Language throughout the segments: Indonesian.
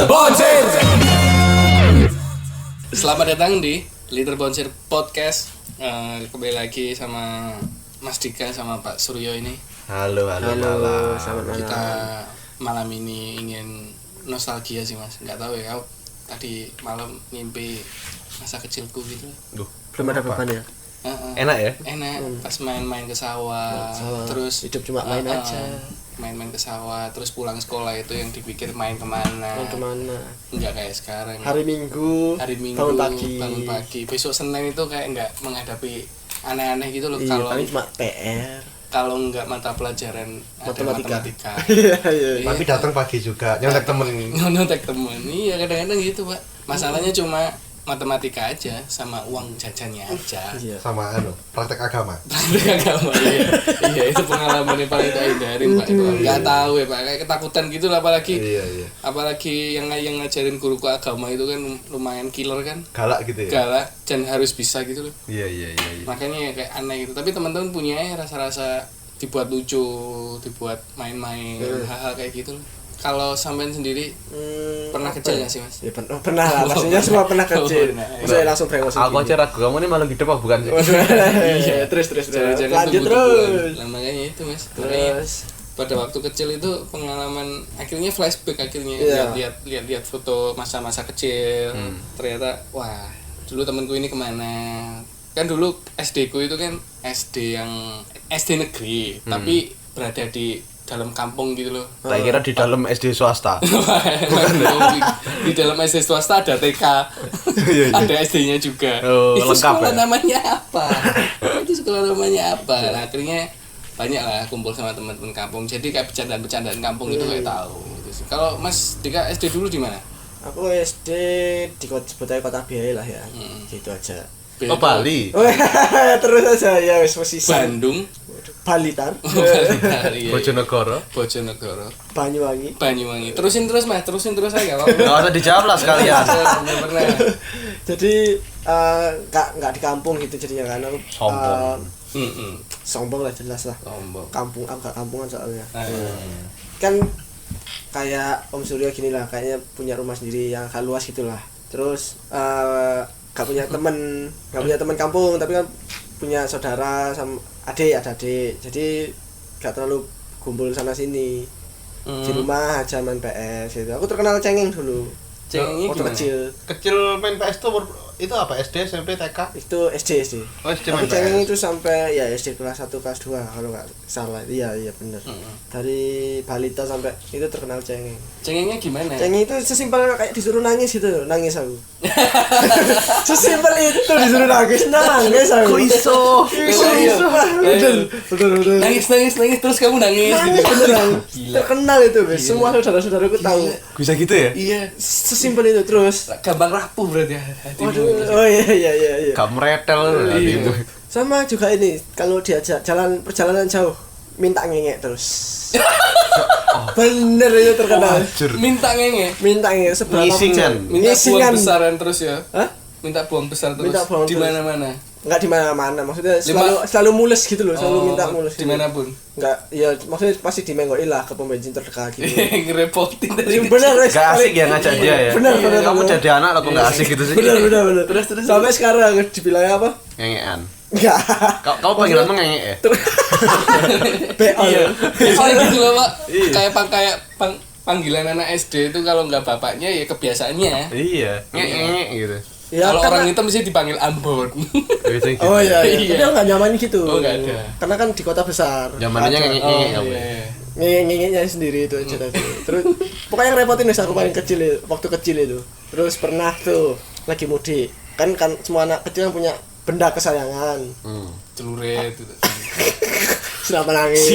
Little Bonsir. Selamat datang di Little Bonsir Podcast. Kembali lagi sama Mas Dika sama Pak Suryo ini. Halo. Selamat malam. Kita malam ini ingin nostalgia sih Mas. Nggak tahu ya, aku tadi malam ngimpi masa kecilku gitu. Duh, Belum ada beban ya? enak ya? Enak, pas main-main ke sawah. Terus hidup cuma main aja. Main-main ke sawah, terus pulang sekolah itu yang dipikir main kemana. Main kemana? Enggak kayak sekarang. Hari Minggu bangun pagi. Besok Senin itu kayak enggak menghadapi aneh-aneh gitu loh. Iya, Kalau paling cuma PR. Kalau enggak mata pelajaran matematika. Iya. Tapi datang pagi juga, nyontek temen. Nyontek temen. Iya, kadang-kadang gitu, Pak. Masalahnya cuma matematika aja sama uang jajannya aja. Iya. Sama praktek agama. Praktek agama, iya. Iya, itu pengalaman yang paling tak hindarin, Pak. Itu enggak tahu ya, Pak. Kayak ketakutan gitu lah, apalagi Iya. apalagi yang ngajarin guruku agama itu kan lumayan killer kan. Galak gitu ya? Galak dan harus bisa gitu loh. Iya. Makanya kayak aneh gitu. Tapi teman-teman punya rasa-rasa dibuat lucu, dibuat main-main, hal-hal kayak gitu loh. Kalau sampean sendiri pernah kecil nggak sih Mas? Ya pernah lah, pastinya semua pernah kecil. Saya langsung brengos. Aku aja ragu kamu ini malah hidup apa bukan sih? Iya, terus. Lanjut terus. Nah, makanya itu Mas. Terus pada waktu kecil itu pengalaman akhirnya flashback akhirnya lihat foto masa-masa kecil. Ternyata wah, dulu temanku ini kemana? Kan dulu SD ku itu kan SD negeri, tapi berada di dalam kampung gitu loh. Saya kira di dalam SD swasta. Bukan. Di dalam SD swasta ada TK. Ada SD-nya juga. Oh, itu lengkap sekolah ya? namanya apa? Nah, akhirnya banyak lah kumpul sama teman-teman kampung. Jadi kayak bercandaan kampung itu kayak tahu gitu sih. Kalau Mas Dika SD dulu di mana? Aku SD di kota Biaya lah ya. Gitu aja. Oh, Bali. Terus aja ya wis posisi. Bandung. Balitar. Bali. Bojonegoro. Banyuwangi. Terusin terus Mas, aja kalau. Enggak usah dijawab lah sekalian. Pernah. Jadi nggak di kampung gitu jadinya kan aku Sombong. Sombong lah jelas lah. Sombong. Kampung agak kampungan soalnya. Kan kayak Om Suryo gini lah, kayaknya punya rumah sendiri yang agak luas gitulah. Terus gak punya teman kampung, tapi kan punya saudara sama ada adik. Jadi gak terlalu kumpul sana sini. Di rumah aja main PS gitu. Aku terkenal cengeng dulu. Cengengnya waktu gimana? Kecil main PS itu apa? SD, SMP, TK? Itu SD. Oh, SD Aku main cengeng PS. itu sampai ya SD kelas 1 kelas 2 kalau nggak salah. Iya benar. Dari balita sampai itu terkenal cengeng. Cengengnya gimana? Cengeng itu sesimpel kayak disuruh nangis gitu, nangis aku. Sesimpel itu disuruh nangis aku. Kok iso? Betul. Nangis terus kamu nangis gitu. Beneran. Terkenal itu, guys. Semua saudara-saudaraku tahu. Bisa gitu ya? Iya, Sesimpel itu terus. gampang rapuh berarti hatimu. Waduh, oh iya. Gak meretel hatimu. Sama juga ini, kalau diajak perjalanan jauh, minta ngengek terus. Bener itu terkenal. Minta ngenge seberapa Ngisingan. minta buang besaran terus ya. Hah? Minta buang besar terus Minta buang di terus. mana-mana. Enggak di mana-mana, maksudnya selalu mules gitu loh, selalu minta mules. Dimanapun. Enggak, ya maksudnya pasti dimenggokin lah ke pom bensin terdekat gitu. Ngerepotin dari Bener, guys. Gak asik ya ngajak dia ya? Bener. Kamu jadi anak kok gak asik gitu sih? Bener. Terus sampai sekarang dibilangnya apa? Ngengean. Enggak. Kau panggilanmu ngengek ya? BO. Iya. Biasanya gitu loh, Pak. Kayak panggilan anak SD itu kalau nggak bapaknya ya kebiasaannya. Iya. Ngengek gitu. Ya, kalau karena- orang itu mesti dipanggil Ambon. Gitu. Oh iya. Iya. Tapi enggak nyaman gitu. Oh, nggak ada. Karena kan di kota besar. Zamannya Ada. ngengek apa? Iya. Ngengeknya sendiri itu aja tadi. Terus pokoknya yang repotin wis aku paling kecil waktu kecil itu. Terus pernah tuh lagi mudik. Kan semua anak kecil yang punya benda kesayangan. Celurit gitu. Kenapa nangis?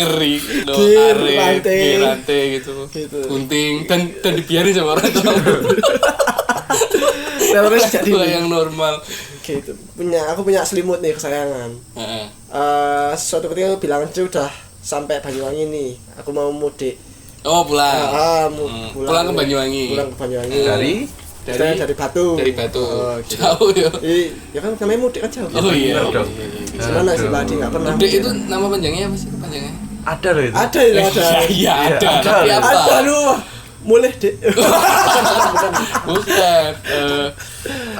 Ngeri. Gir, rantai. Gitu. Gitu. Gunting dan dibiarin sama orang tua. Terus jadi yang normal. gitu. Aku punya selimut nih kesayangan. Heeh. Suatu ketika aku bilang udah sampai Banyuwangi nih. Aku mau mudik. Oh, pulang. Pulang ke Banyuwangi. Pulang ke Banyuwangi. Dari Batu. Dari Batu. Oh, gitu. Jauh ya. Ya kan namanya mudik kan jauh. Oh iya. Sebenarnya sih Badi enggak pernah. Mudik itu nama panjangnya apa sih panjangnya? Ada loh itu. Ada. Iya, ada. Tapi apa? Ada lu. mulai dek. Bukan.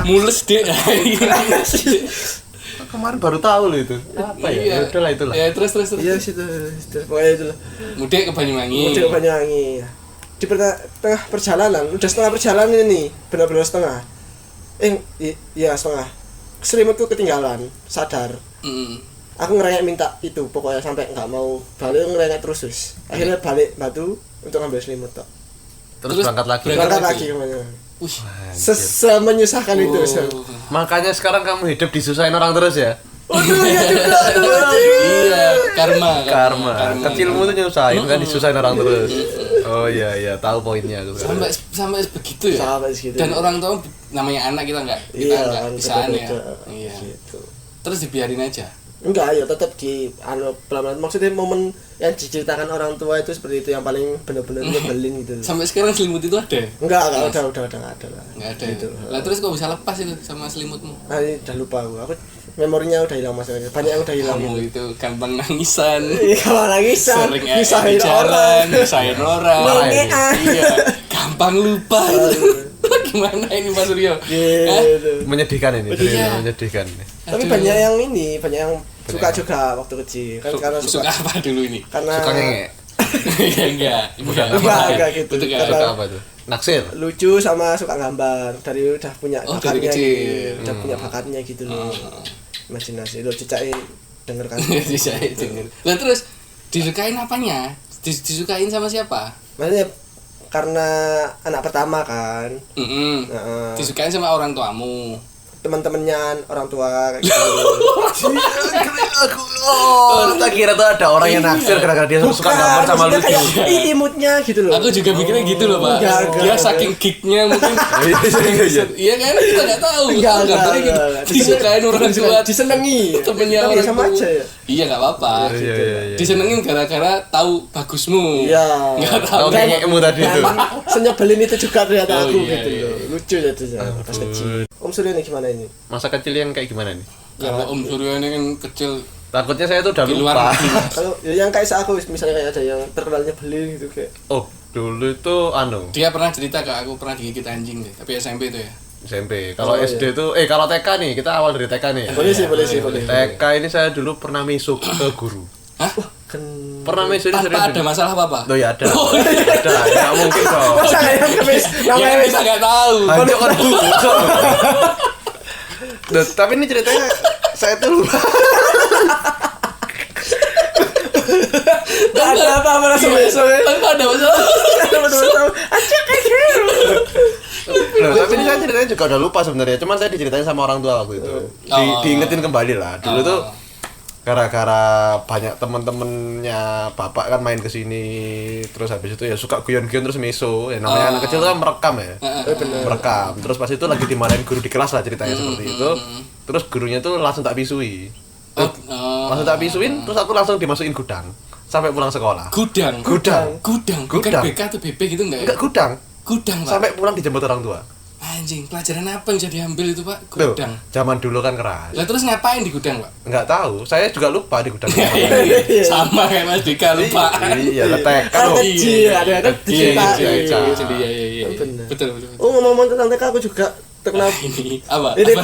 Mules dek. Kemarin baru tahu loh itu. Apa ya? Iya. Ya udahlah itulah. Ya terus. Iya situ. Pokoknya itu lah. Mudik ke Banyuwangi. Mudik ke Banyuwangi. Di tengah perjalanan, udah setengah perjalanan ini, benar-benar setengah. Iya setengah. Selimutku ketinggalan, sadar. Aku ngerengek minta itu, pokoknya sampai nggak mau balik, ngerengek terus. Akhirnya balik Batu untuk ngambil selimut tok. Terus berangkat lagi. Berangkat lagi kemana? Wih. Menyusahkan itu. Makanya sekarang kamu hidup disusahin orang terus ya? Waduh, ya juga. Iya, karma. Kecilmu tuh nyusahin kan disusahin orang terus. Oh iya, tahu poinnya aku. Sampai begitu ya. Sampai segitu. Dan orang tua namanya anak kita enggak Iya, bisaan ya. beda-beda. Iya. Gitu. Terus dibiarin aja. Enggak, ya tetap di pelan-pelan. Maksudnya momen yang diceritakan orang tua itu seperti itu yang paling benar-benar nyebelin gitu. Sampai sekarang selimut itu ada? Enggak udah enggak ada lah. Enggak ada. Gitu. Lah terus kok bisa lepas itu sama selimutmu? Nah, ini udah lupa aku memorinya udah hilang masalahnya. Banyak yang udah hilang. Kamu Gitu. itu gampang nangisan. Iya, kalau nangisan, Sering nyusahin jalan, orang. nyusahin orang. Nengean. Iya, gampang lupa. Gimana ini Mas Suryo? Gitu. Menyedihkan ini, Iya. menyedihkan. Tapi Aduh. banyak yang suka juga waktu kecil. Kan karena Suka apa dulu ini? karena Suka ngenge. Iya enggak. Enggak gitu. Betul Karena Suka apa tuh? Naksir. lucu sama suka gambar. Dari udah punya Oh, dari bakatnya kecil. gitu. Udah punya bakatnya gitu loh. Imajinasi lo cecai denger kan. Bisa denger. Lah terus disukain apanya? Disukain sama siapa? Maksudnya karena anak pertama kan. Heeh. Disukain sama orang tuamu. Teman-temannya orang tua kayak gitu. Tak kira tuh ada orang yang naksir gara-gara dia suka gambar sama maksudnya lucu. kayak imutnya gitu loh. Aku juga mikirnya gitu loh, Pak. Enggak, Dia enggak. saking geeknya mungkin. Iya. Iya kan? Kita enggak tahu. Enggak, Gambarnya gitu. Disukain orang tua. disenengi. Temennya Tapi orang sama tua. aja ya. Iya enggak apa-apa. Iya. Disenengin gara-gara tahu bagusmu. Iya. Enggak tahu. Tahu ngengekmu tadi itu. Senyebelin itu juga ternyata Oh, aku iya, gitu iya. loh. Lucu itu ya pas kecil. Om Suryo nih gimana ini? Masa kecil yang kayak gimana nih? Kalau Om Suryo ini kan kecil Takutnya saya tuh udah di luar lupa. negeri. Kalau ya yang kayak aku misalnya kayak ada yang terkenal nyebelin gitu kayak. Oh, dulu itu Dia pernah cerita ke aku pernah digigit anjing deh, tapi SMP itu ya. SMP. Kalau Oh, SD itu kalau TK nih, kita awal dari TK nih ya. Boleh sih. TK ini saya dulu pernah misuk ke guru. Hah? Kan Pernah misuk Tanpa ada masalah apa-apa? Oh ya ada. Ada, ya mungkin dong. masa yang kemis Ya namanya kan kita nggak tahu. Hancur kan guru. Duh, tapi ini ceritanya saya tuh lupa. enggak ada apa-apa langsung besok ya. Tanpa ada masalah. Acak kayak gitu. Loh, tapi ini saya ceritanya juga udah lupa sebenarnya. Cuman saya diceritain sama orang tua waktu itu. Diingetin kembali lah. Dulu tuh gara-gara banyak temen-temennya bapak kan main ke sini, terus habis itu ya suka guyon-guyon terus miso. Ya namanya anak kecil tuh kan merekam ya. Merekam. Terus pas itu lagi dimarahin guru di kelas lah ceritanya seperti itu. Terus gurunya tuh langsung tak bisui. Langsung tak bisuin, terus aku langsung dimasukin gudang sampai pulang sekolah. Gudang. Gudang. Bukan Gudang. BK atau BP gitu enggak ya? Enggak gudang. Gudang, Pak. Sampai pulang dijemput orang tua. Anjing, pelajaran apa yang jadi ambil itu, Pak? Loh, Gudang. zaman dulu kan keras. Lah terus ngapain di gudang, Pak? Enggak tahu, saya juga lupa di gudang. Sama kayak Mas Dika lupa. Iya, TK Kan loh. kecil ada kan Iya, cerita. iya. Bener. Betul. Oh ngomong tentang TK aku juga terkenal. Ini apa? Ini Apa?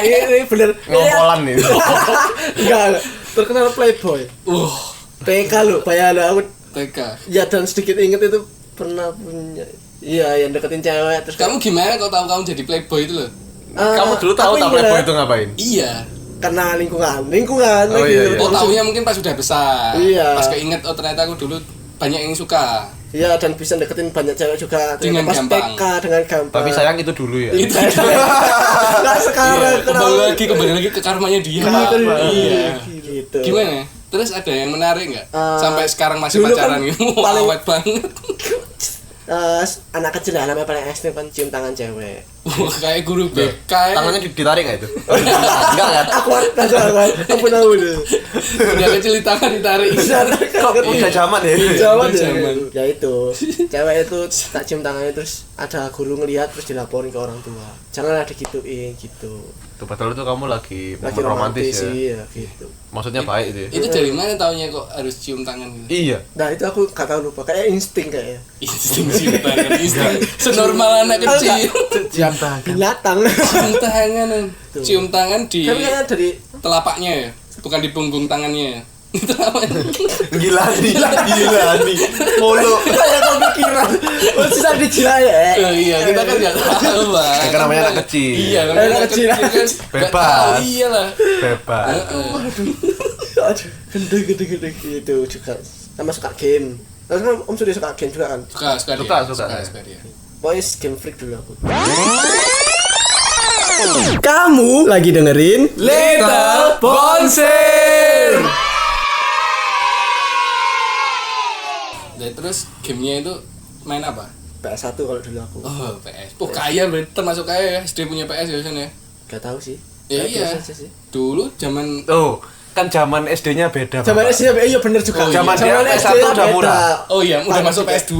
ini bener. Ngompolan nih. Enggak. Terkenal playboy. TK lo, bayangin aku TK. ya dan sedikit inget itu pernah punya. Iya, yang deketin cewek terus Kamu gimana kau tahu kamu jadi playboy itu loh? Kamu dulu tahu aku tak ingat. playboy itu ngapain? Iya. karena lingkungan Oh, iya. Oh, taunya mungkin pas sudah besar. Iya. Pas keinget oh ternyata aku dulu banyak yang suka. Iya, dan bisa deketin banyak cewek juga Dengan pas gampang. TK dengan gampang. Tapi sayang itu dulu ya. Itu. Nah, sekarang Kembali lagi ke karmanya dia. Kenapa? Iya. Gitu. Gimana? Terus ada yang menarik nggak? Sampai sekarang masih dulu pacaran kan gitu. paling- Awet banget. Anak kecil ya, namanya paling ekstrim kan cium tangan cewek. Wah, kayak guru BK. Tangannya ditarik nggak itu? Enggak kan? Aku ampun deh. Udah kecil di tangan ditarik. Kok udah zaman ya? Zaman Zaman. ya itu. Cewek itu tak cium tangannya terus ada guru ngelihat terus dilaporin ke orang tua. Jangan ada gituin gitu. Tuh padahal itu kamu lagi Lagi momen romantis ya. iya gitu. Maksudnya baik itu ya. Itu dari mana taunya kok harus cium tangan gitu? Iya. Nah itu aku gak tahu lupa kayak insting kayaknya. Insting cium tangan, insting senormal anak kecil. Cium tangan. Binatang. Cium tangan, cium tangan di Tapi kayaknya dari telapaknya ya, bukan di punggung tangannya. Itu namanya. Gila nih. Mulu. kayak kepikiran. Oh susah dijila ya. Iya, kita kan nggak tahu Bang. Kan namanya anak kecil. Iya, kan Anak anak kecil. kecil kan. nggak Bebas. tahu, Iyalah. Bebas. Aduh, gede gitu juga. Sama suka game. Terus kan Om sudah suka game juga kan. Suka dia. Boys game freak dulu aku. Kamu lagi dengerin Little Bonsir. Dan terus gamenya itu main apa? PS1 kalau dulu aku. Oh, PS. Oh, kaya berarti termasuk kaya ya. SD punya PS ya sana ya. Gak tahu sih. Ya, Kayak iya. biasa aja sih. Dulu zaman Tuh, kan zaman SD-nya beda. Zaman Bapak. SD iya bener juga. Oh, iya. Zaman dia PS1 udah murah. oh iya, udah masuk PS2.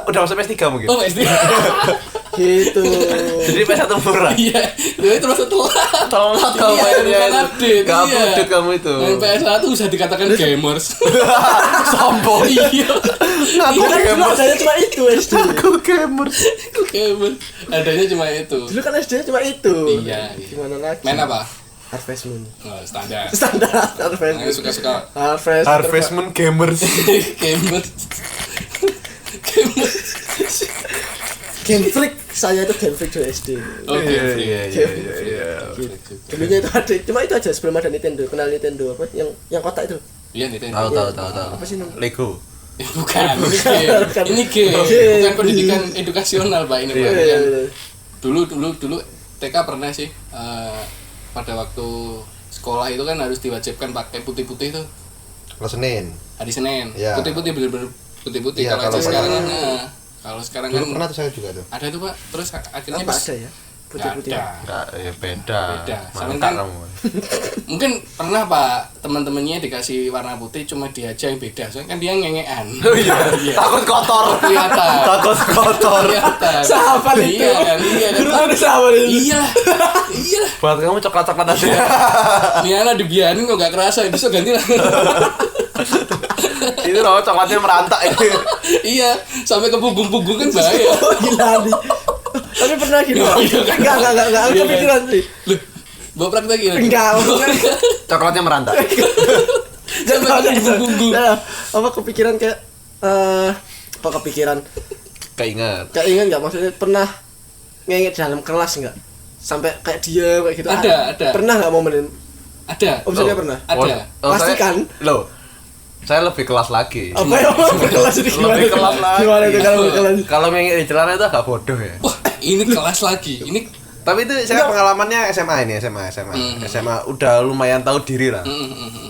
Udah masuk PS3 mungkin. Oh, SD. Gitu. Jadi PS1 murah. Iya, itu termasuk telat. Telat kamu Iya, mainnya bukan itu. update. Gak iya. update kamu itu. Main PS1 bisa dikatakan gamers. Sombong. Iya. Ngaku Kan dulu gamers. adanya cuma itu SD. Aku gamers. Gamers. Adanya cuma itu. Dulu kan SD cuma itu. Iya. Gimana lagi? Main apa? Harvest Moon. Oh, standar. Standar Harvest Yang Moon. suka-suka Harvest Moon gamers. gamers. Gamers. Game freak. Saya itu game freak dari SD. Oh, game freak. Iya. Dulunya itu ada, cuma itu aja sebelum ada Nintendo. Kenal Nintendo apa? Yang kotak itu. Iya, Nintendo. Tahu. Apa sih namanya? Lego. Bukan, ini game. Bukan. Ini game. Game. Bukan pendidikan edukasional, Pak, ini Pak. Iya, Yang iya. Dulu TK pernah sih pada waktu sekolah itu kan harus diwajibkan pakai putih-putih tuh Kalau Senin. hari Senin. Iya. Putih-putih bener-bener putih-putih. Iya, Kalau kalau sekarang kan pernah. kalau sekarang Dulu kan pernah tuh saya juga tuh. ada tuh, Pak. Terus akhirnya Apa pas ada ya? Putih-putih. Nggak ada. Enggak, ya beda. Beda. Sama Mantap kan kamu. Mungkin pernah Pak teman-temannya dikasih warna putih cuma dia aja yang beda. Soalnya kan dia ngengean. Oh iya. Takut kotor. Kelihatan. Takut kotor. Kelihatan. Sahabat itu. Iya kan, iya kan. Dulu ada sahabat itu. Iyalah. Iyalah. Buat kamu coklat-coklat aja. Ini anak dibiarin kok gak kerasa, besok ganti lah. Itu loh coklatnya merantak itu. Iya, sampai ke punggung-punggung kan bahaya. Oh gila nih. Tapi pernah gitu. Oh, iya kan? Enggak. Aku Iya kan? kepikiran sih. Loh, bawa praktek ya? Enggak, maksudnya Coklatnya merantak. Sampai ke punggung-punggung. Nah, apa kepikiran kayak apa kepikiran Keinget. kayak ingat nggak maksudnya pernah ngengek dalam kelas nggak sampai kayak dia kayak gitu Ada. pernah nggak momen Ada. Om Surya pernah Ada. Pastikan. Loh. Saya lebih kelas lagi. apa ya kelas itu gimana Lebih kelas lagi. gimana itu kalau kelas Kalau mengingin di celana itu agak bodoh ya. Wah, ini kelas lagi. Ini Tapi itu saya pengalamannya SMA ini, SMA udah lumayan tahu diri lah.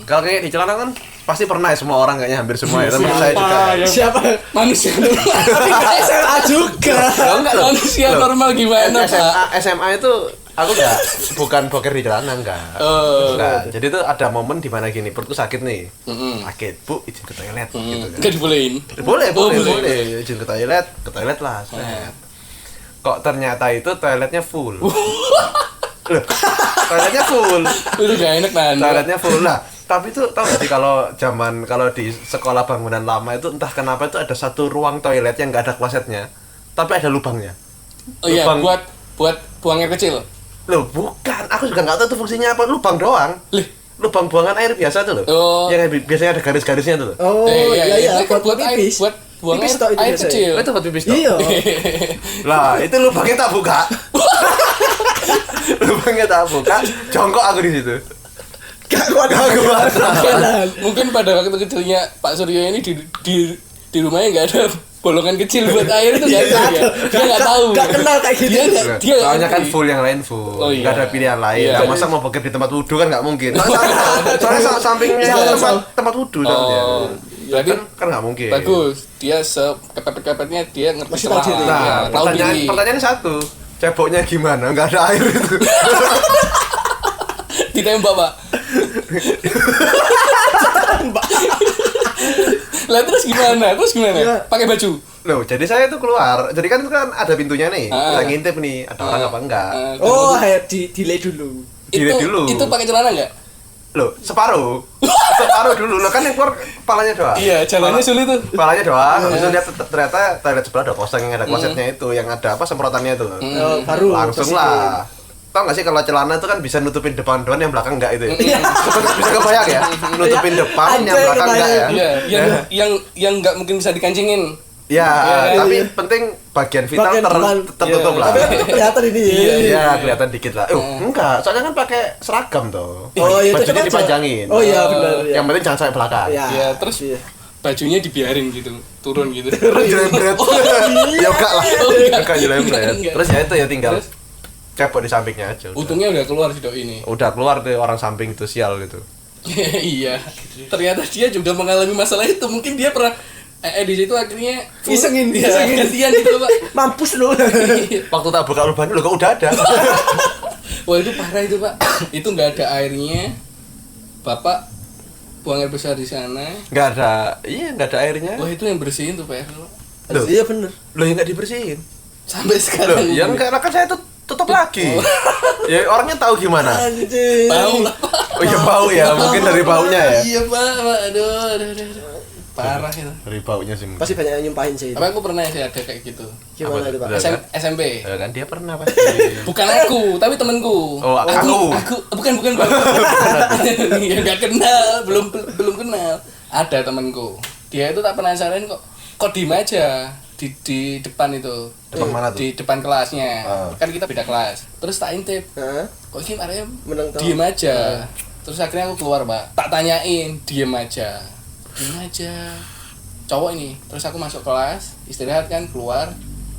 Kalau kayak di celana kan pasti pernah ya semua orang kayaknya hampir semua ya, teman saya juga. Ya. siapa manusia normal. tapi nggak SMA juga Loh, enggak loh. Manusia Loh, normal gimana, Pak? SMA itu aku enggak bukan boker di celana enggak. Oh. Enggak. Jadi itu ada momen di mana gini, perutku sakit nih. Mm-mm. Sakit, Bu, izin ke toilet gitu kan. Enggak dibolehin. Boleh, Oh, boleh. Izin ke toilet lah. Set. Kok ternyata itu toiletnya full. Loh, toiletnya full. Itu gak enak nanti. Toiletnya full lah. Tapi itu tau gak sih kalau di sekolah bangunan lama itu entah kenapa itu ada satu ruang toilet yang nggak ada klosetnya, tapi ada lubangnya. Oh iya, Lubang- buat buang air kecil. Loh, bukan. Aku juga nggak tahu itu fungsinya apa. Lubang doang. Lih. Lubang buangan air biasa tuh loh. Oh. Yang biasanya ada garis-garisnya tuh loh. oh iya itu kan buat air, pipis. buat buang Pipis air, toh itu air biasanya. kecil. Oh, itu buat pipis toh? iya Lah, itu lubangnya tak buka. Lubangnya tak buka. Jongkok aku di situ. gak kuat Mungkin pada waktu kecilnya Pak Suryo ini di rumahnya nggak ada bolongan kecil buat air itu nggak ada. Dia nggak tahu. gak kenal kayak gitu Dia Soalnya kan ngerti. full yang lain full. Oh, iya. Nggak ada pilihan lain. Iya. Nah, masa mau boker di tempat wudhu kan nggak mungkin. Soalnya sampingnya tempat wudhu soalnya. Oh, Ya jadi kan nggak mungkin. bagus. Dia sekepepet-kepetnya dia ngerti Masih tahu celah. diri. Iya, Nah, tahu diri. pertanyaannya satu. ceboknya gimana? Enggak ada air itu. Ditembak, Pak. Lah terus gimana? Ya. Pakai baju? Loh, jadi saya tuh keluar. Jadi kan itu kan ada pintunya nih. Kita ngintip nih, ada orang apa enggak. Oh, delay dulu. Delay dulu. Itu pakai celana enggak? Loh, separuh. Separuh dulu. Loh kan yang keluar kepalanya doang. Iya, jalannya sulit tuh. Kepalanya doang. Habis itu lihat ternyata toilet sebelah ada kosong yang ada klosetnya itu, yang ada apa semprotannya itu. Baru Langsung lah. Tahu nggak sih kalau celana itu kan bisa nutupin depan doang, yang belakang enggak itu ya? Bisa kebayang ya? Nutupin depan, yang belakang enggak ya? Iya, yang enggak mungkin bisa dikancingin. Ya, tapi penting bagian vital tertutup lah. Tapi kan itu kelihatan ini ya. Iya, kelihatan dikit lah. Enggak, soalnya kan pakai seragam tuh. Oh, iya, bajunya tetep aja. dipanjangin. Oh iya benar. Yang penting jangan sampai belakang. Iya, terus bajunya dibiarin gitu, turun gitu. Terus jelembret. Ya enggak lah. Enggak jelembret. Enggak. Terus ya itu ya tinggal cebok di sampingnya aja. Untungnya udah keluar si doi ini. Udah keluar tuh orang samping itu sial gitu. Iya. Ternyata dia juga mengalami masalah itu. Mungkin dia pernah di situ akhirnya Isengin, gantian gitu loh, Pak. Mampus lu. Waktu tak buka lubangnya lo kok udah ada. Wah, itu parah itu, Pak. Itu nggak ada airnya. Bapak buang air besar di sana. Enggak ada. Iya, enggak ada airnya. Wah, itu yang bersihin tuh, Pak. Loh. Iya benar. Lo yang enggak dibersihin. Sampai Loh, sekarang. yang enggak kan saya tutup lagi. Ya orangnya tahu gimana. Anjir. Bau lah, Pak. Oh iya bau ya, mungkin dari baunya ya. Iya, Pak. Aduh. Parah itu. Dari baunya sih. Pasti banyak yang nyumpahin sih. Tapi aku pernah sih ada kayak gitu. Gimana itu, Pak? SMP. Ya kan dia pernah pasti. Bukan aku, tapi temenku. Oh, aku. Bukan. Ya enggak kenal, belum kenal. Ada temenku. Dia itu tak penasaran kok diem aja di depan itu. Depan mana tuh? Di depan kelasnya. Kan kita beda kelas. Terus tak intip. Hah? Kok ini arahnya Menang tahu. diem aja. Terus akhirnya aku keluar, Pak. Tak tanyain, diem aja. Cowok ini. Terus aku masuk kelas, istirahat kan, keluar.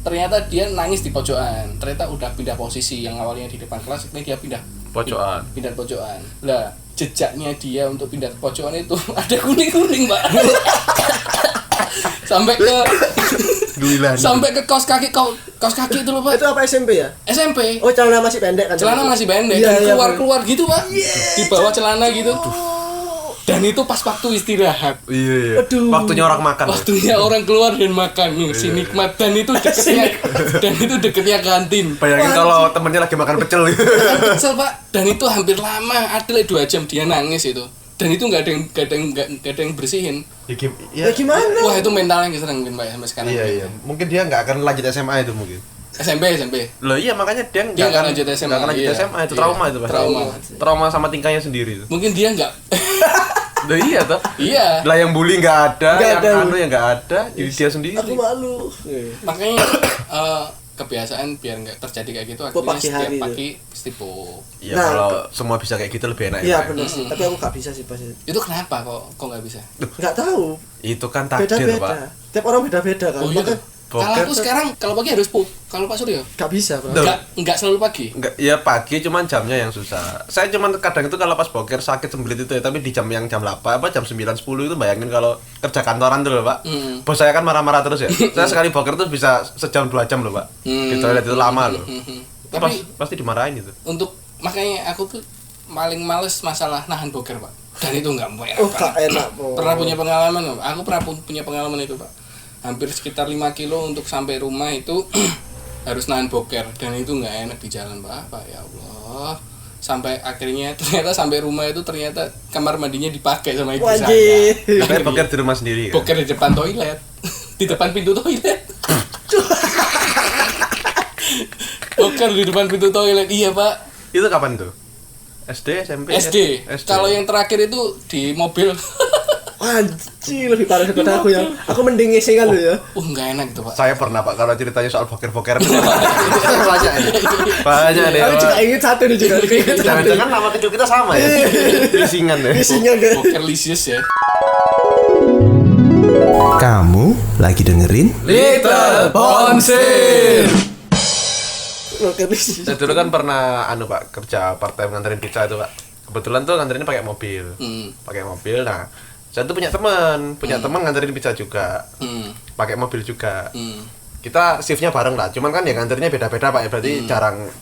Ternyata dia nangis di pojokan. Ternyata udah pindah posisi, yang awalnya di depan kelas, ini dia pindah Pojokan. Pindah pojokan. Lah, jejaknya dia untuk pindah ke pojokan itu ada kuning-kuning, Pak. sampai ke kaos kaki itu loh, Pak. Itu apa SMP ya? SMP. Oh, celana masih pendek kan? Celana masih pendek, Iya, iya, keluar gitu, Pak. Di bawah celana gitu. Dan itu pas waktu istirahat. Iya. Aduh. Waktunya orang makan. Waktunya orang keluar dan makan nih, si nikmat, dan itu deketnya kantin. Bayangin kalau temennya lagi makan pecel gitu. Kesel, Pak. Dan itu hampir lama, ada 2 jam dia nangis itu. Dan itu nggak ada yang bersihin. Ya gimana? Wah, itu mentalnya yang sering mungkin, Pak, sampai sekarang. Iya. Mungkin dia nggak akan lanjut SMA itu mungkin. SMP. Loh iya makanya dia Dia nggak lanjut SMA. Nggak akan lanjut Iya. SMA itu trauma itu pasti. Trauma sama tingkahnya sendiri itu. Mungkin dia nggak. Loh iya toh. Iya. Lah yang bully nggak ada, Nggak yang ada. anu yang nggak ada, jadi dia sendiri. Aku malu. Makanya kebiasaan biar nggak terjadi kayak gitu, akhirnya pagi setiap hari pagi pasti pop. Ya Nah, kalau semua bisa kayak gitu lebih enak Iya ya. Pak. benar sih. Tapi aku nggak bisa sih pas itu. Itu kenapa kok nggak bisa? Nggak tahu. Itu kan takdir, Pak. Beda-beda. Tiap orang beda-beda kan. Oh iya. Makanya Kalau Boker aku sekarang kalau pagi harus pop. Kalau Pak Suryo nggak bisa, Pak. Duh. nggak selalu pagi. Enggak, ya pagi cuman jamnya yang susah. Saya cuman kadang itu kalau pas boker sakit sembelit itu ya, tapi di jam 8 jam 9 10 itu bayangin kalau kerja kantoran tuh loh, Pak. Bos saya kan marah-marah terus ya. Saya sekali boker tuh bisa sejam 2 jam loh, Pak. Di toilet itu lama loh. Tapi Pasti dimarahin itu. untuk makanya aku tuh paling males masalah nahan boker, Pak. Dan itu nggak enak. Oh, nggak enak, Pak. Pernah punya pengalaman, Pak. Aku pernah punya pengalaman itu, Pak. Hampir sekitar 5 kilo untuk sampai rumah itu harus nahan boker, dan itu nggak enak di jalan, Pak. Ya Allah. Sampai akhirnya ternyata sampai rumah itu ternyata kamar mandinya dipakai sama ibu saya. Wajib. Saya boker di rumah sendiri kan. Boker di depan toilet. Di depan pintu toilet. Boker di depan pintu toilet. Iya, Pak. Itu kapan tuh? SD, SMP? SD. Kalau yang terakhir itu di mobil. Anjir, lebih parah daripada aku yang aku mending ngesengan lu ya. Enggak enak itu, Pak. Saya pernah, Pak, kalau ceritanya soal boker-boker banyak ini. Banyak deh. Aku Pak. juga inget satu nih juga. Jangan-jangan nama kecil kita sama ya? Lisingan deh. Isinya enggak. Boker lisius ya. Kamu lagi dengerin? Little Bonsir. Oke, bis. Saya dulu kan pernah Pak kerja part time nganterin pizza itu, Pak. Kebetulan tuh nganterinnya pakai mobil. Pakai mobil. Nah, saya tuh punya teman nganterin pizza juga. Pakai mobil juga. kita shiftnya bareng lah, cuman kan ya nganternya beda-beda Pak ya, berarti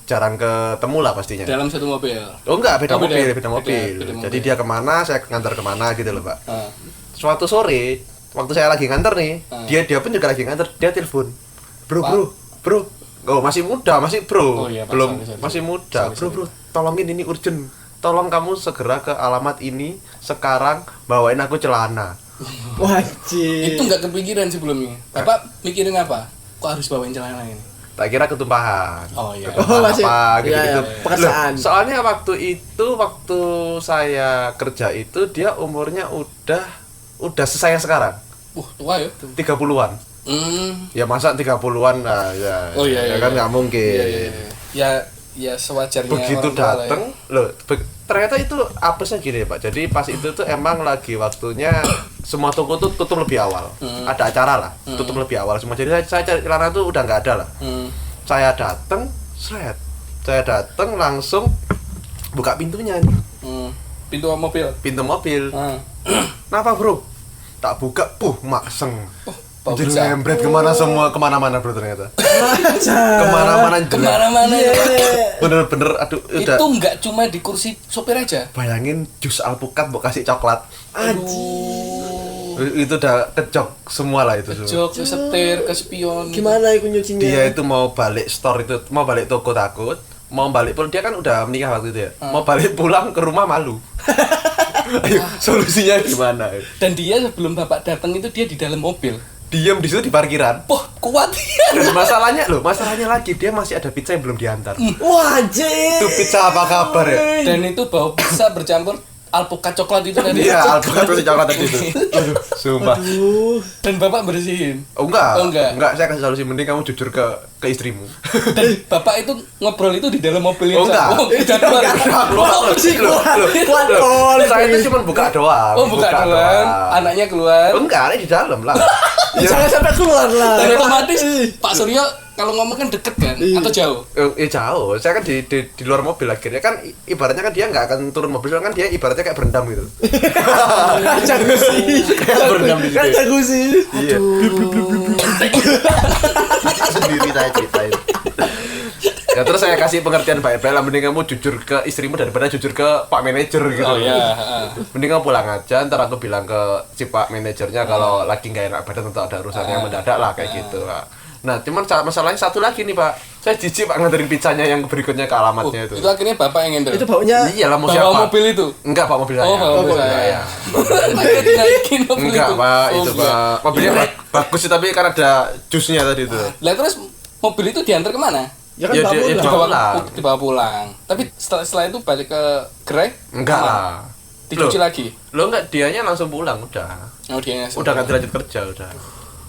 jarang ketemu lah pastinya. Dalam satu mobil. Oh enggak, beda Oh, mobil. beda Jadi mobil. dia kemana, saya ngantar kemana gitu loh Pak. Ah. Suatu sore, waktu saya lagi nganter nih, dia pun juga lagi nganter, dia telepon, bro, oh masih muda, masih bro, Oh, iya, Pak. belum Sorry. masih muda, bro, tolongin ini urgent, tolong kamu segera ke alamat ini sekarang, bawain aku celana. Wajib. Itu nggak kepikiran sebelumnya. Bapak mikirin apa? Kok harus bawain celana ini? Tak kira ketumpahan. Oh iya. Oh, masih. Apa gitu, Iya, gitu. iya. Pekerjaan. Loh, soalnya waktu saya kerja itu dia umurnya udah sesaya sekarang, Tua ya. 30-an. Ya masa 30-an lah ya. Oh iya, ya iya, kan iya. nggak mungkin. Ya sewajarnya Begitu orang tua lah ya. dateng, loh, ternyata itu apesnya gini Pak. Jadi pas itu tuh emang lagi waktunya semua toko tuh tutup lebih awal. Ada acara lah, tutup lebih awal semua. Jadi saya cari celana tuh udah nggak ada lah. Saya dateng, langsung buka pintunya nih. Pintu mobil. Pintu mobil. Ah. Kenapa bro? Tak buka, makseng. Bau Jadi besar. lembret kemana-mana bro ternyata. Kemana-mana jelek. Kemana-mana ya. Bener-bener aduh udah. Itu nggak cuma di kursi sopir aja. Bayangin jus alpukat mau kasih coklat. Aduh. Itu udah kejok semua lah itu semua. Jok, ke setir, ke spion. Gimana iku nyucinya? Dia itu mau balik store itu, mau balik toko takut, mau balik pulang, dia kan udah menikah waktu itu ya. Mau balik pulang ke rumah malu. Ayo, solusinya gimana? Dan dia sebelum bapak datang itu dia di dalam mobil. Diam di situ di parkiran. Wah, kuat. Dan masalahnya lagi dia masih ada pizza yang belum diantar. Wajib. Itu pizza apa kabar ya? Dan itu bau pizza bercampur alpukat coklat itu tadi. Iya, alpukat kasih coklat tadi itu. Aduh, sumpah. Dan bapak bersihin. Oh enggak. Oh, enggak. Saya kasih solusi, mending kamu jujur ke istrimu. Dan bapak itu ngobrol itu di dalam mobil Oh enggak. Oh, udah keluar. Loh, saya itu cuma buka doang. Oh, buka doang. Anaknya keluar. Oh, enggak, ini di dalam lah. Jangan sampai keluar lah. Dan otomatis Pak Suryo kalau ngomong kan deket kan atau jauh? Jauh. Saya kan di luar mobil akhirnya kan ibaratnya kan dia nggak akan turun mobil kan dia ibaratnya kayak berendam gitu. Jagusi. Kayak berendam di situ. Jagusi. Iya. Sendiri saya ceritain. Ya terus saya kasih pengertian baik-baik lah, mending kamu jujur ke istrimu daripada jujur ke Pak Manajer gitu. Oh iya. Mending kamu pulang aja, ntar aku bilang ke si Pak Manajernya kalau lagi nggak enak badan atau ada urusan yang mendadak lah kayak gitu lah. Nah cuman masalahnya satu lagi nih Pak, saya jijik Pak nganterin pizzanya yang berikutnya ke alamatnya itu. Itu akhirnya bapak yang handle. Itu baunya Iyalah mau bawa siapa? mobil itu. Enggak Pak, mobil saya. Oh, bawa mobil saya. Akhirnya dinaikin mobil Enggak itu. Pak, Oh, itu enggak. Pak. Mobilnya bagus sih tapi kan ada jusnya tadi itu. Lah terus mobil itu diantar kemana? ya kan Ya, babu dia- lah. pulang. Dibawa pulang. Tapi setelah itu balik ke gerai? Enggak lah. Dicuci Loh, lagi. Lo enggak, dianya langsung pulang udah. Oh dia Udah enggak dilanjut kerja udah.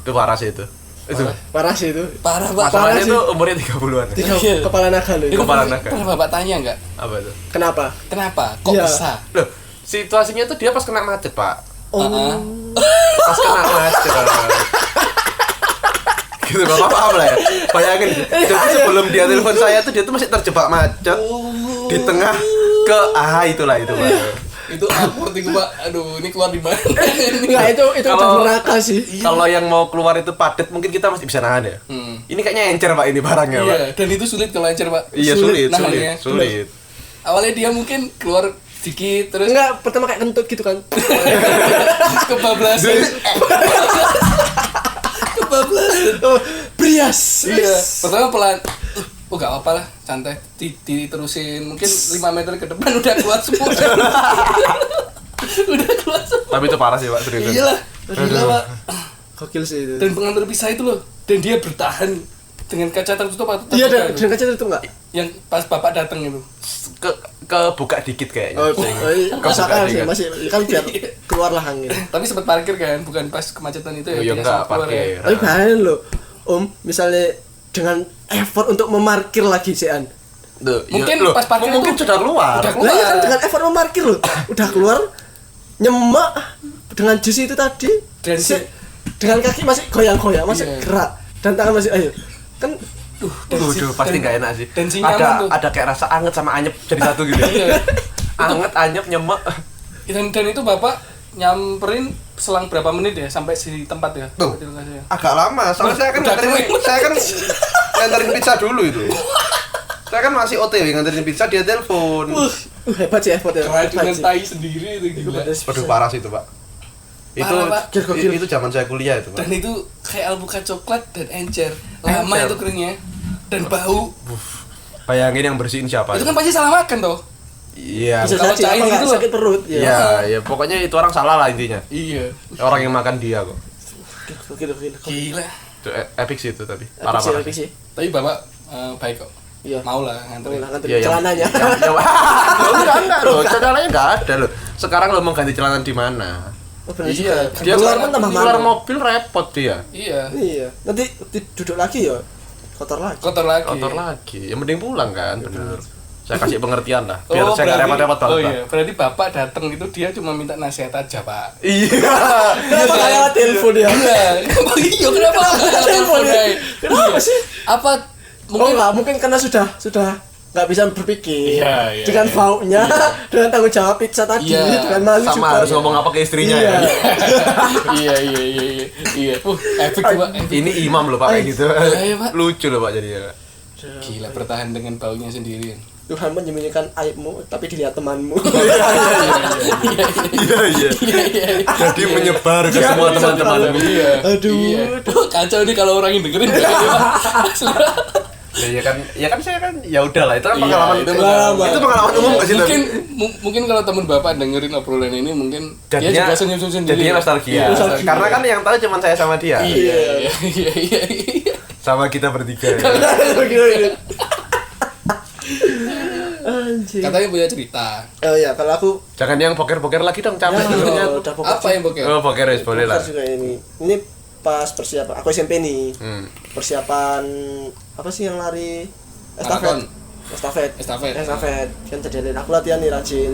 Itu parah sih itu. Itu. Parah sih itu. parah Pak. Masalahnya sih. itu umurnya 30-an. Tiga Iya. kepala naga loh. Itu Kepala naga. pernah bapak tanya nggak? Apa itu? Kenapa? Kenapa? Kok Iya. bisa? Loh, situasinya tuh dia pas kena macet, Pak. Oh. Pas kena macet. Gitu, Bapak paham lah ya. Bayangin, jadi sebelum dia telepon saya tuh dia tuh masih terjebak macet di tengah ke itulah itu, Pak. Itu awkward itu Pak. Aduh, ini keluar di mana? Ini Enggak, itu udah Kalau- neraka sih. Kalau yang mau keluar itu padat mungkin kita masih bisa nahan ya. Ini kayaknya encer Pak ini barangnya, Pak. Iya, dan itu sulit kalau lancar Pak. Iya, sulit. nahannya. Awalnya dia mungkin keluar dikit terus Enggak, pertama kayak kentut gitu kan. kebablasan. Kebablasan. Oh, brias. Iya, pertama pelan. Oh gak apa-apa lah, santai. Diterusin mungkin 5 meter ke depan udah keluar semua. Udah keluar semua. Tapi itu parah sih, Pak, serius. Iyalah, gila Pak. Gokil sih itu. Dan pengantar pisah itu loh, dan dia bertahan dengan kaca tertutup atau Iya, terbuka dan kaca itu enggak? yang pas bapak datang itu. Ke buka dikit kayaknya. Oh, masakan sih dikit. masih kan biar keluarlah angin. Tapi sempat parkir kan, bukan pas kemacetan itu Oh, ya. iya dia enggak, sempat keluar parkir. Tapi bayangin loh, Om, misalnya dengan effort untuk memarkir lagi Cian. Duh, Mungkin iya. Loh, pas parkir mungkin itu sudah keluar. udah Lah ya kan dengan effort memarkir loh. Udah keluar nyemak dengan jus itu tadi. Dan Dengan kaki masih goyang-goyang, masih Iya. gerak dan tangan masih ayo. Kan Duh, pasti nggak enak sih. dan si nyaman tuh. Ada kayak rasa anget sama anyep jadi satu gitu. Iya. Anget, anyep, nyemek. Dan itu bapak nyamperin selang berapa menit ya sampai di tempat ya? Tuh. Di lokasi ya? Agak lama, soalnya saya kan nganterin pizza dulu itu. Saya kan masih OTW nganterin pizza, dia telepon. Hebat sih, hebat ya. Keracunan Hebat sih. tai sendiri itu gila. Waduh parah sih itu, Pak. Parah, Pak. Itu zaman saya kuliah itu, Pak. Dan itu kayak alpukat coklat dan encer. Lama Encer. itu keringnya. Dan bau. Bayangin yang bersihin siapa? Itu kan pasti salah makan toh. Iya. Bisa Kalau jadi cair apa nggak gitu loh. sakit perut ya. Iya, ya pokoknya itu orang salah lah intinya. Iya. Orang yang makan dia kok. Gokil. Gila. Itu epic sih itu tapi. Parah parah. Epic sih. Tapi bapak baik kok. Iya. Mau lah nganterin. Iya, Celananya. Enggak loh, celananya enggak ada loh. Sekarang lo mau ganti celana di mana? Oh, bener Iya. juga. Dia Keluar pun tambah keluar malu. mobil repot dia. Iya. Iya. Nanti duduk lagi ya. Kotor lagi. Kotor lagi. Kotor lagi. Ya mending pulang kan, bener. Saya kasih pengertian lah, biar Oh, saya nggak berarti- repot-repot banget. Oh Pak. iya, berarti bapak datang itu dia cuma minta nasihat aja, Pak. Iya. Kenapa nggak lewat telepon ya? Iya, kenapa? Telepon ya? Kenapa sih? Apa Mungkin mungkin karena sudah nggak bisa berpikir Iya. dengan baunya, dengan tanggung jawab pizza tadi, Iya. dengan malu Sama juga. harus ngomong apa ke istrinya Iya. ya. Iya. Epic tuh, Pak. Ini imam loh Pak kayak gitu. Iya, Pak. Lucu loh Pak jadinya. Gila, bertahan dengan baunya sendiri. Tuhan menyembunyikan aibmu, tapi dilihat temanmu. Iya. Jadi menyebar ke semua teman-teman. Iya. Aduh. Iya. Kacau nih kalau orang yang dengerin. Asli. Ya kan saya kan ya udahlah itu kan Iya, pengalaman itu pengalaman. itu pengalaman umum nggak sih Mungkin tapi? mungkin kalau teman bapak dengerin obrolan ini mungkin dia Jadinya- juga senyum sendiri. Jadinya nostalgia. Nostalgia. Karena kan yang tahu cuma saya sama dia. Iya. Sama kita bertiga. Anjir. Katanya punya cerita. Oh ya, kalau aku Jangan yang boker-boker lagi dong, capek Ya, dengernya. udah pokoknya. Apa yang bokeh? Oh, boker wis boleh lah. juga ini. Ini pas persiapan aku SMP nih. Persiapan apa sih yang lari Maraton. Estafet. Kan terjadi aku latihan nih rajin.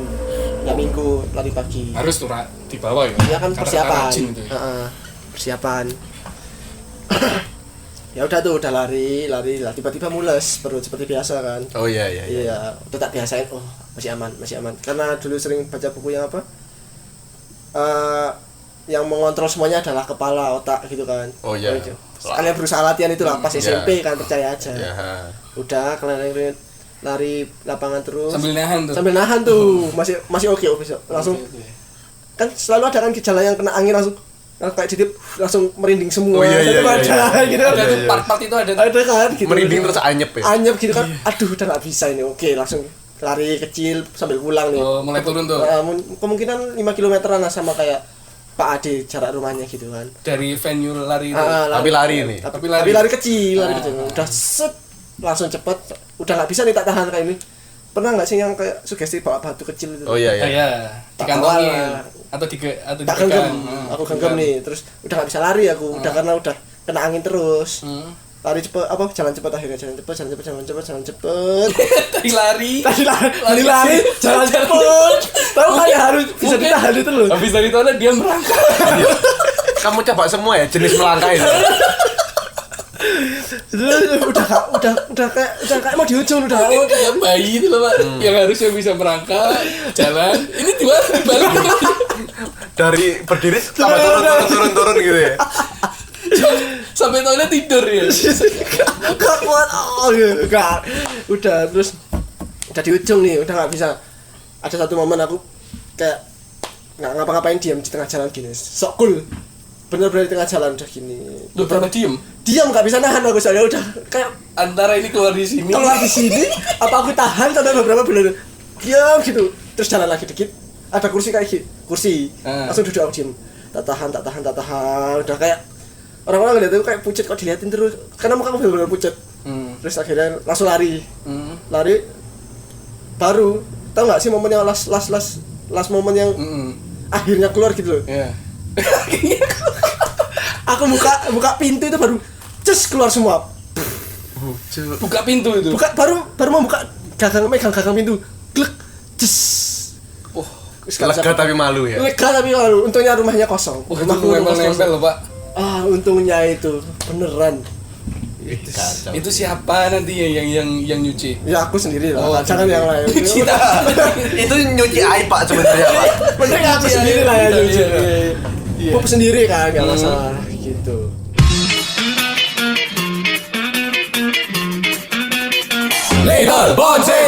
Ya minggu lari pagi. Harus tuh di bawah ya. Ya kan Karena persiapan. rajin itu ya. Heeh, persiapan. Ya udah tuh udah lari lah tiba-tiba mules perut seperti biasa kan. Oh iya. Iya, udah tak biasain. Oh, masih aman. Karena dulu sering baca buku yang apa? Yang mengontrol semuanya adalah kepala, otak gitu kan. Oh, iya. Gitu. Kalian berusaha latihan itu lah pas Iya. SMP kan, percaya aja. Ya. Udah kalian lari lapangan terus. Sambil nahan tuh. Sambil nahan tuh. Masih oke bisa. Langsung Oke. kan selalu ada kan gejala yang kena angin langsung kayak ditiup langsung merinding semua. Oh, iya, Itu iya, ada gitu. Ada tuh part-part itu ada. Ada kan gitu. Merinding terus anyep ya. Anyep gitu kan. Aduh, udah nggak bisa ini. Oke, langsung lari kecil sambil pulang nih. Oh, mulai turun tuh. Kemungkinan 5 kilometeran lah sama kayak Pak Ade jarak rumahnya gitu kan. Dari venue lari itu. Tapi lari nih. Tapi Tapi lari kecil, Ah. Udah set langsung cepet. Udah nggak bisa nih tak tahan kayak ini. Pernah nggak sih yang kayak sugesti bawa batu kecil itu? Oh iya. Iya. Dikantongin Awal. atau Tak dipegang. genggam, aku genggam nih. Terus udah nggak bisa lari aku. Udah karena udah kena angin terus. Lari cepet jalan cepet akhirnya jalan cepet. Tadi lari. Tadi lari jalan cepet. Tahu kayak harus bisa Mungkin ditahan itu loh. Habis dari itu dia merangkak. Kamu coba semua ya jenis melangkah itu. udah kayak mau di ujung udah. Kayak bayi itu loh, Pak. Yang harusnya bisa merangkak, jalan. Ini dibalik. Dari berdiri sampai turun gitu ya. Sampai toilet tidur ya. Gak kuat. Gak. Udah terus udah di ujung nih, udah nggak bisa. Ada satu momen aku kayak nggak ngapa-ngapain diam di tengah jalan gini. Sok cool. Bener-bener di tengah jalan udah gini. Lu berapa diem? Diam nggak bisa nahan aku soalnya udah kayak Antara ini keluar di sini. keluar di sini apa aku tahan sampai beberapa bulan diam gitu terus jalan lagi dikit ada kursi kayak gitu kursi langsung duduk aku diem tak tahan udah kayak orang-orang ngeliat aku kayak pucet kok diliatin terus karena muka aku bener-bener pucet terus akhirnya langsung lari baru tau nggak sih momen yang last momen yang akhirnya keluar gitu loh. Iya. Aku buka pintu itu baru cus keluar semua. Buka pintu itu. Baru mau buka megang gagang pintu. Glek cus. Oh, Lega tapi malu ya. Lega tapi malu. Untungnya rumahnya kosong. itu Rumahku nempel-nempel loh, Pak. Untungnya itu beneran. Kacau. Itu siapa nantinya yang nyuci? Ya aku sendiri lah, Oh, jangan yang lain. Kita. Itu nyuci aib Pak sebenarnya Pak. Bener aku sendiri lah yang nyuci. Iya. Pup sendiri kan, gak masalah gitu. Little Bonce.